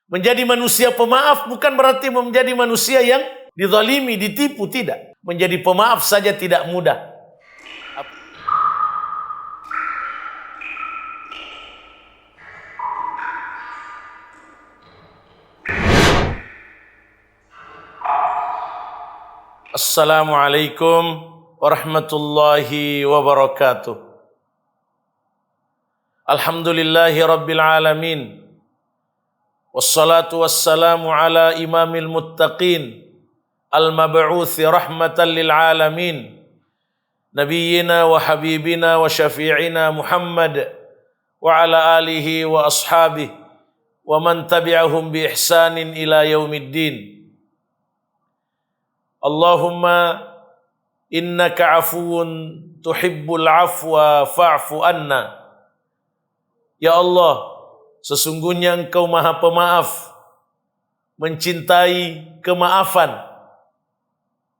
Menjadi manusia pemaaf bukan berarti menjadi manusia yang dizalimi, ditipu, tidak. Menjadi pemaaf saja tidak mudah. Assalamualaikum warahmatullahi wabarakatuh. Alhamdulillahi rabbil alamin. Wassalatu wassalamu ala imamil muttaqin al-mab'uthi rahmatan lil alamin. Nabiyyina wa habibina wa syafi'ina Muhammad wa ala alihi wa ashabihi wa man tabi'ahum bi ihsanin ila yaumiddin. Allahumma innaka afuwun tuhibbul afwa fa'fu anna. Ya Allah, sesungguhnya Engkau Maha Pemaaf, mencintai kemaafan,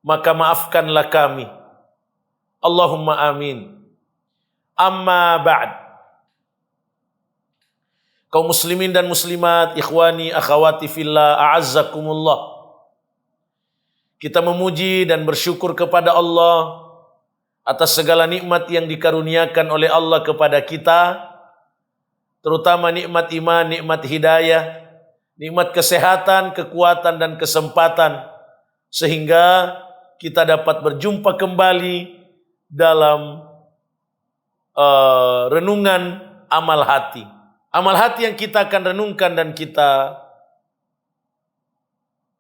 maka maafkanlah kami. Allahumma amin. Amma ba'd. Kaum muslimin dan muslimat, ikhwani, akhawati fillah, a'azzakumullah. Kita memuji dan bersyukur kepada Allah atas segala nikmat yang dikaruniakan oleh Allah kepada kita, terutama nikmat iman, nikmat hidayah, nikmat kesehatan, kekuatan dan kesempatan, sehingga kita dapat berjumpa kembali dalam renungan amal hati. Amal hati yang kita akan renungkan dan kita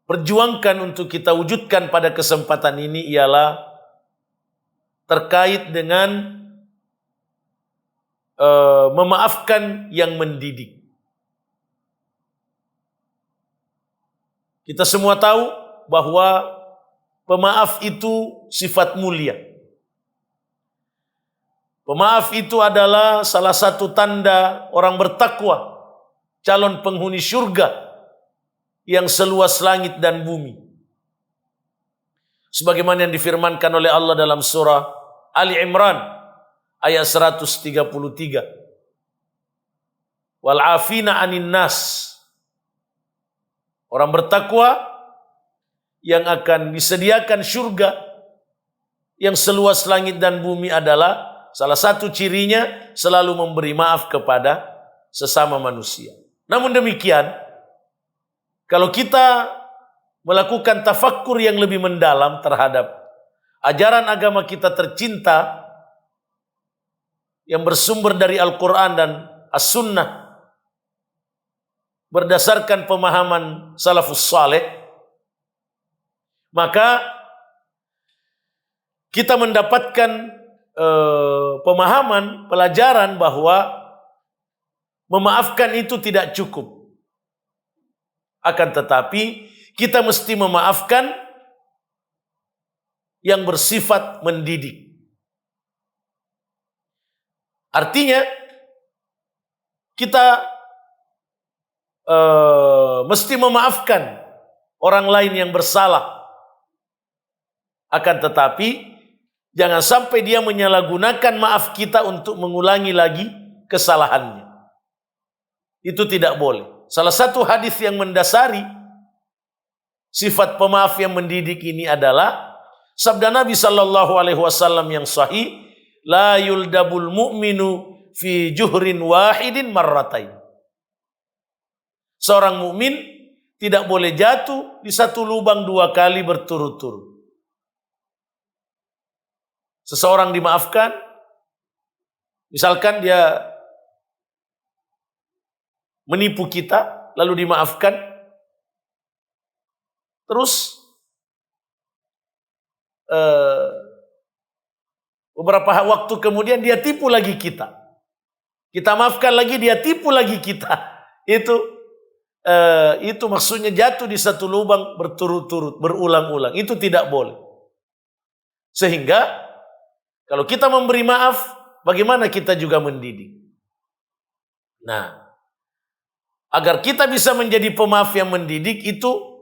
perjuangkan untuk kita wujudkan pada kesempatan ini ialah terkait dengan memaafkan yang mendidik. Kita semua tahu bahwa pemaaf itu sifat mulia. Pemaaf itu adalah salah satu tanda orang bertakwa, calon penghuni surga yang seluas langit dan bumi. Sebagaimana yang difirmankan oleh Allah dalam surah Ali Imran ayat 133. Wal afina anin nas. Orang bertakwa yang akan disediakan surga yang seluas langit dan bumi adalah salah satu cirinya selalu memberi maaf kepada sesama manusia. Namun demikian, kalau kita melakukan tafakkur yang lebih mendalam terhadap ajaran agama kita tercinta yang bersumber dari Al-Quran dan As-Sunnah berdasarkan pemahaman salafus saleh, maka kita mendapatkan pemahaman, pelajaran bahwa memaafkan itu tidak cukup. Akan tetapi kita mesti memaafkan yang bersifat mendidik. Artinya kita mesti memaafkan orang lain yang bersalah. Akan tetapi jangan sampai dia menyalahgunakan maaf kita untuk mengulangi lagi kesalahannya. Itu tidak boleh. Salah satu hadis yang mendasari sifat pemaaf yang mendidik ini adalah sabda Nabi sallallahu alaihi wasallam yang sahih, la yuldabul mu'minu fi juhrin wahidin marratain. Seorang mukmin tidak boleh jatuh di satu lubang dua kali berturut-turut. Seseorang dimaafkan, misalkan dia menipu kita, lalu dimaafkan, terus beberapa waktu kemudian dia tipu lagi kita. Kita maafkan lagi, dia tipu lagi kita. Itu maksudnya jatuh di satu lubang berturut-turut, berulang-ulang. Itu tidak boleh. Sehingga kalau kita memberi maaf, bagaimana kita juga mendidik. Nah, agar kita bisa menjadi pemaaf yang mendidik itu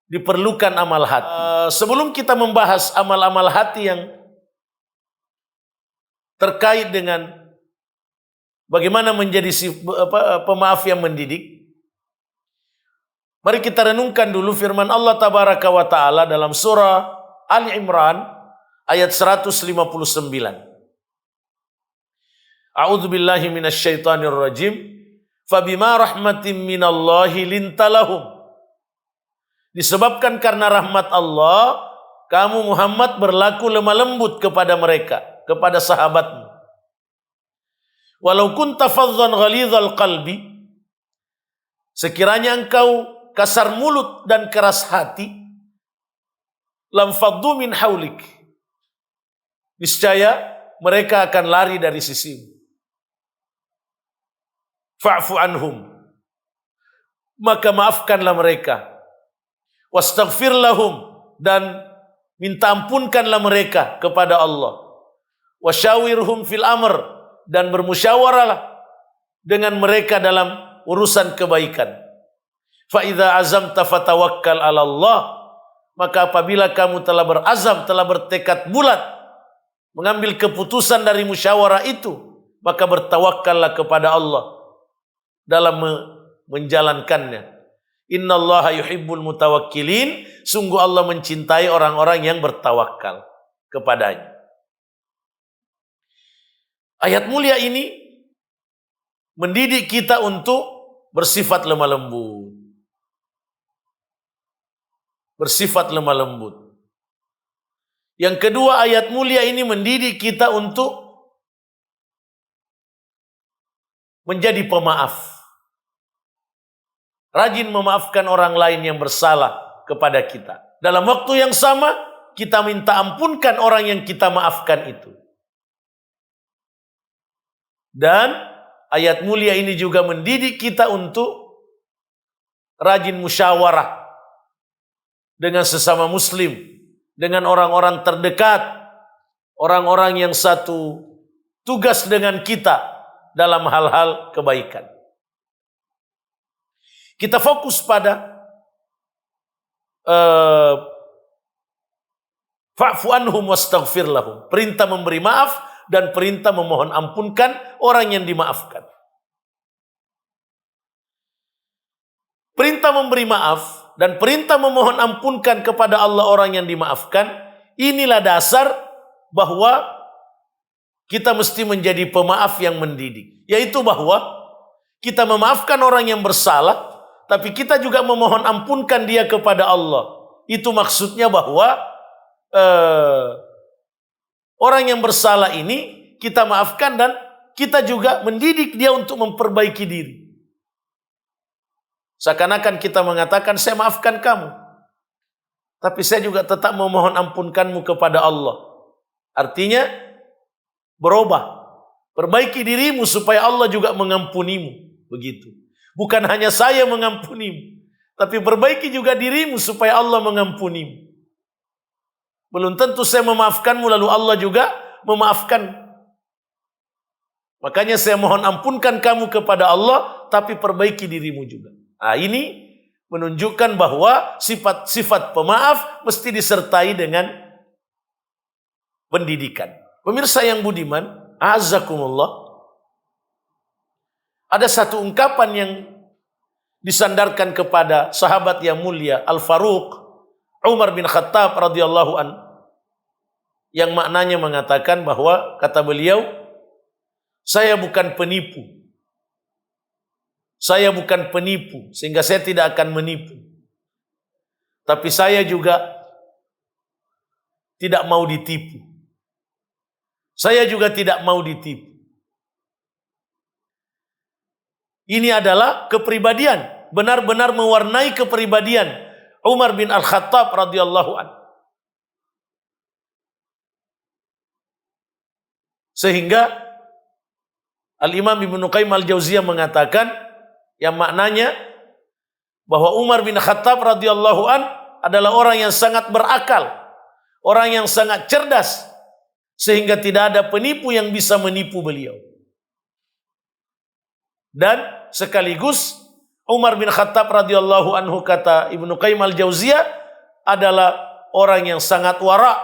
diperlukan amal hati. Sebelum kita membahas amal-amal hati yang terkait dengan bagaimana menjadi pemaaf yang mendidik, Mari kita renungkan dulu firman Allah Tabaraka wa Ta'ala dalam surah Ali Imran ayat 159. A'udzu billahi minasyaitonir rajim. Fabima rahmatin minallahi lintalahum. Disebabkan karena rahmat Allah, kamu Muhammad berlaku lemah lembut kepada mereka, kepada sahabatmu. Walau kunta faddan ghalidhal qalbi, sekiranya engkau kasar mulut dan keras hati, lam faddu min haulik, niscaya mereka akan lari dari sisimu. Fa'fu anhum, maka maafkanlah mereka. Wastaghfir lahum, dan minta ampunkanlah mereka kepada Allah. Wasyawirhum fil amr, dan bermusyawarahlah dengan mereka dalam urusan kebaikan. Fa idza azamta fatawakkal 'ala Allah, maka apabila kamu telah berazam, telah bertekad bulat mengambil keputusan dari musyawarah itu, maka bertawakkallah kepada Allah dalam menjalankannya. Innallaha yuhibbul mutawakkilin, sungguh Allah mencintai orang-orang yang bertawakal kepadanya. Ayat mulia ini mendidik kita untuk bersifat lemah lembut. Bersifat lemah lembut. Yang kedua, ayat mulia ini mendidik kita untuk menjadi pemaaf. Rajin memaafkan orang lain yang bersalah kepada kita. Dalam waktu yang sama, kita minta ampunkan orang yang kita maafkan itu. Dan ayat mulia ini juga mendidik kita untuk rajin musyawarah dengan sesama muslim, dengan orang-orang terdekat, orang-orang yang satu tugas dengan kita dalam hal-hal kebaikan. Kita fokus pada fa'fu anhum wastaghfir lahum, perintah memberi maaf dan perintah memohon ampunkan orang yang dimaafkan. Perintah memberi maaf dan perintah memohon ampunkan kepada Allah orang yang dimaafkan, inilah dasar bahwa kita mesti menjadi pemaaf yang mendidik. Yaitu bahwa kita memaafkan orang yang bersalah, tapi kita juga memohon ampunkan dia kepada Allah. Itu maksudnya bahwa orang yang bersalah ini kita maafkan dan kita juga mendidik dia untuk memperbaiki diri. Seakan-akan kita mengatakan, saya maafkan kamu, tapi saya juga tetap memohon ampunkanmu kepada Allah. Artinya, berubah. Perbaiki dirimu supaya Allah juga mengampunimu. Begitu. Bukan hanya saya mengampunimu, tapi perbaiki juga dirimu supaya Allah mengampunimu. Belum tentu saya memaafkanmu lalu Allah juga memaafkan. Makanya saya mohon ampunkan kamu kepada Allah, tapi perbaiki dirimu juga. Nah, ini menunjukkan bahwa sifat-sifat pemaaf mesti disertai dengan pendidikan. Pemirsa yang budiman, azakumullah, ada satu ungkapan yang disandarkan kepada sahabat yang mulia Al-Faruq Umar bin Khattab radhiyallahu an, yang maknanya mengatakan bahwa, kata beliau, saya bukan penipu. Saya bukan penipu, sehingga saya tidak akan menipu. Tapi saya juga tidak mau ditipu. Saya juga tidak mau ditipu. Ini adalah kepribadian, benar-benar mewarnai kepribadian Umar bin Al-Khattab radhiyallahu an. Sehingga Al-Imam Ibnu Qayyim Al-Jauziyah mengatakan, yang maknanya bahwa Umar bin Khattab radhiyallahu an adalah orang yang sangat berakal, orang yang sangat cerdas, sehingga tidak ada penipu yang bisa menipu beliau. Dan sekaligus Umar bin Khattab radhiyallahu anhu, kata Ibnu Qayyim Al-Jauziyah, adalah orang yang sangat wara,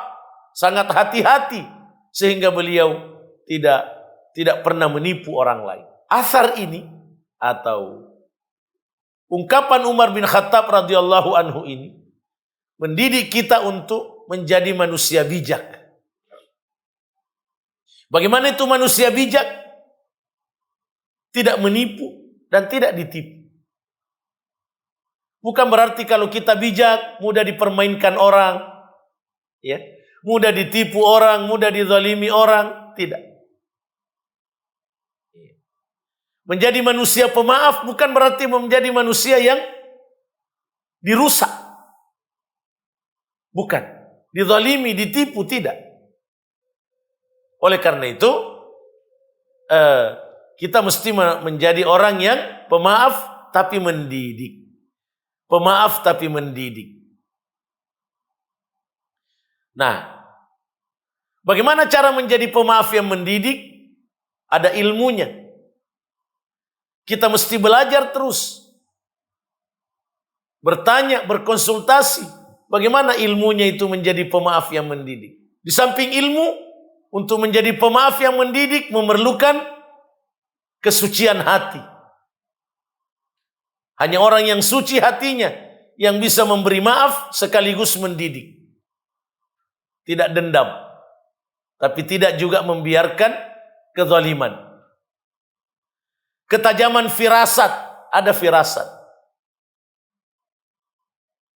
sangat hati-hati, sehingga beliau tidak pernah menipu orang lain. Asar ini atau ungkapan Umar bin Khattab radhiyallahu anhu ini mendidik kita untuk menjadi manusia bijak. Bagaimana itu manusia bijak? Tidak menipu dan tidak ditipu. Bukan berarti kalau kita bijak mudah dipermainkan orang, ya, mudah ditipu orang, mudah dizalimi orang, tidak. Menjadi manusia pemaaf bukan berarti menjadi manusia yang dirusak. Bukan. Dizalimi, ditipu, tidak. Oleh karena itu, kita mesti menjadi orang yang pemaaf tapi mendidik. Pemaaf tapi mendidik. Nah, bagaimana cara menjadi pemaaf yang mendidik? Ada ilmunya. Kita mesti belajar terus. Bertanya, berkonsultasi. Bagaimana ilmunya itu menjadi pemaaf yang mendidik? Di samping ilmu, untuk menjadi pemaaf yang mendidik memerlukan kesucian hati. Hanya orang yang suci hatinya yang bisa memberi maaf sekaligus mendidik. Tidak dendam. Tapi tidak juga membiarkan kezaliman. Ketajaman firasat, ada firasat.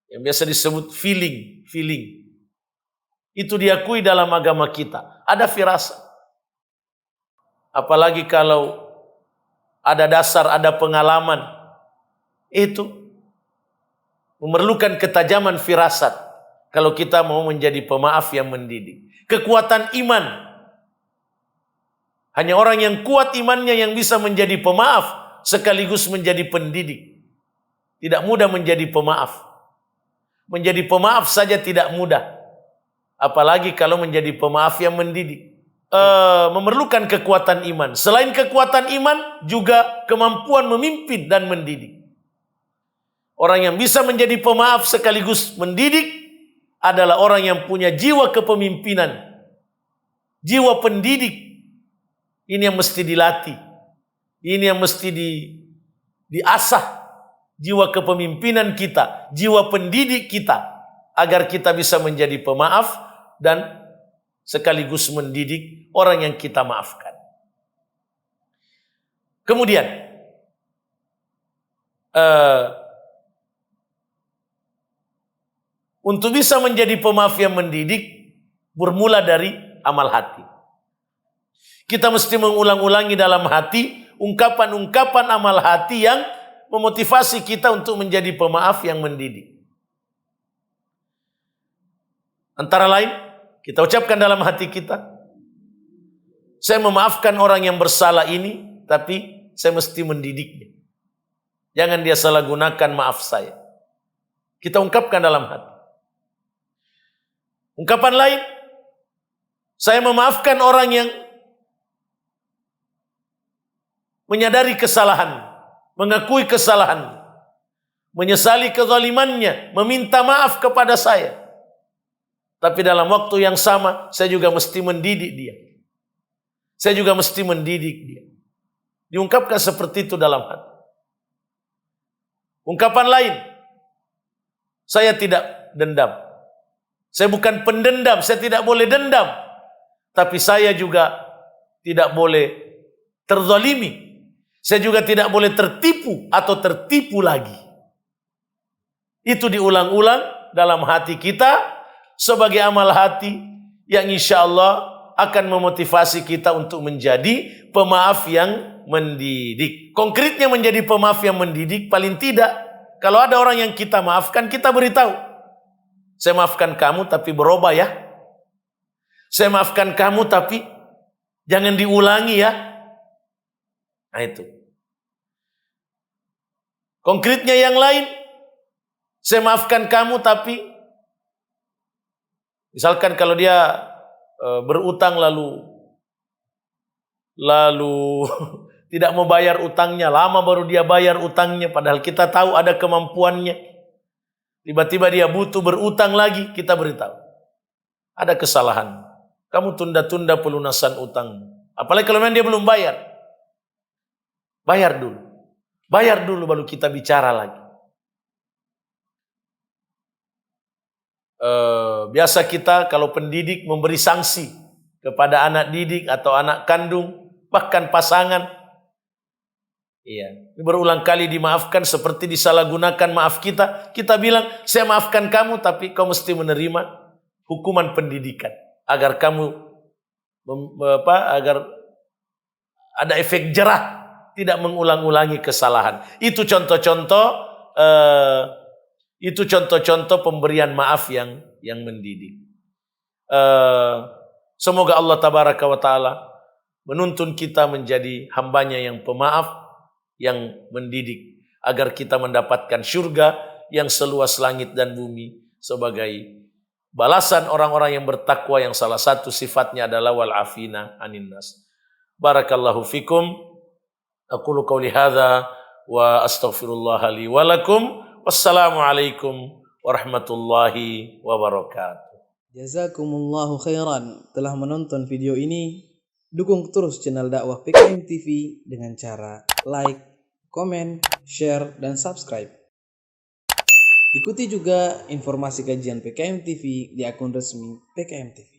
Yang biasa disebut feeling. Itu diakui dalam agama kita. Ada firasat. Apalagi kalau ada dasar, ada pengalaman. Itu memerlukan ketajaman firasat. Kalau kita mau menjadi pemaaf yang mendidik. Kekuatan iman. Hanya orang yang kuat imannya yang bisa menjadi pemaaf sekaligus menjadi pendidik. Tidak mudah menjadi pemaaf. Menjadi pemaaf saja tidak mudah. Apalagi kalau menjadi pemaaf yang mendidik. Memerlukan kekuatan iman. Selain kekuatan iman, juga kemampuan memimpin dan mendidik. Orang yang bisa menjadi pemaaf sekaligus mendidik adalah orang yang punya jiwa kepemimpinan. Jiwa pendidik. Ini yang mesti dilatih. Ini yang mesti diasah. Jiwa kepemimpinan kita. Jiwa pendidik kita. Agar kita bisa menjadi pemaaf. Dan sekaligus mendidik orang yang kita maafkan. Kemudian. Untuk bisa menjadi pemaaf yang mendidik. Bermula dari amal hati. Kita mesti mengulang-ulangi dalam hati ungkapan-ungkapan amal hati yang memotivasi kita untuk menjadi pemaaf yang mendidik. Antara lain, kita ucapkan dalam hati kita, saya memaafkan orang yang bersalah ini, tapi saya mesti mendidiknya. Jangan dia salah gunakan maaf saya. Kita ungkapkan dalam hati. Ungkapan lain, saya memaafkan orang yang menyadari kesalahan, mengakui kesalahan, menyesali kezalimannya, meminta maaf kepada saya. Tapi dalam waktu yang sama, saya juga mesti mendidik dia. Saya juga mesti mendidik dia. Diungkapkan seperti itu dalam hati. Ungkapan lain, saya tidak dendam. Saya bukan pendendam, saya tidak boleh dendam. Tapi saya juga tidak boleh terzalimi. Saya juga tidak boleh tertipu atau tertipu lagi. Itu diulang-ulang dalam hati kita sebagai amal hati yang insya Allah akan memotivasi kita untuk menjadi pemaaf yang mendidik. Konkretnya menjadi pemaaf yang mendidik, paling tidak kalau ada orang yang kita maafkan, kita beritahu. Saya maafkan kamu tapi berubah ya. Saya maafkan kamu tapi jangan diulangi ya. Nah itu. Konkretnya yang lain, saya maafkan kamu tapi misalkan kalau dia berutang lalu tidak mau bayar utangnya, lama baru dia bayar utangnya padahal kita tahu ada kemampuannya. Tiba-tiba dia butuh berutang lagi, kita beritahu. Ada kesalahan. Kamu tunda-tunda pelunasan utang. Apalagi kalau memang dia belum bayar. Bayar dulu. Bayar dulu baru kita bicara lagi. Biasa kita kalau pendidik memberi sanksi kepada anak didik atau anak kandung, bahkan pasangan. Iya, berulang kali dimaafkan seperti disalahgunakan maaf kita. Kita bilang, saya maafkan kamu, tapi kau mesti menerima hukuman pendidikan agar kamu agar ada efek jerah, tidak mengulang-ulangi kesalahan. Itu contoh-contoh pemberian maaf yang mendidik. Semoga Allah tabaraka wa ta'ala menuntun kita menjadi hambanya yang pemaaf, yang mendidik, agar kita mendapatkan surga yang seluas langit dan bumi sebagai balasan orang-orang yang bertakwa, yang salah satu sifatnya adalah wal afina anin nas. Barakallahu fikum. Aqulu qawli hadza wa astaghfirullah li wa lakum. Wassalamualaikum warahmatullahi wabarakatuh. Jazakumullahu khairan telah menonton video ini. Dukung terus channel dakwah PKM TV dengan cara like, komen, share, dan subscribe. Ikuti juga informasi kajian PKM TV di akun resmi PKM TV.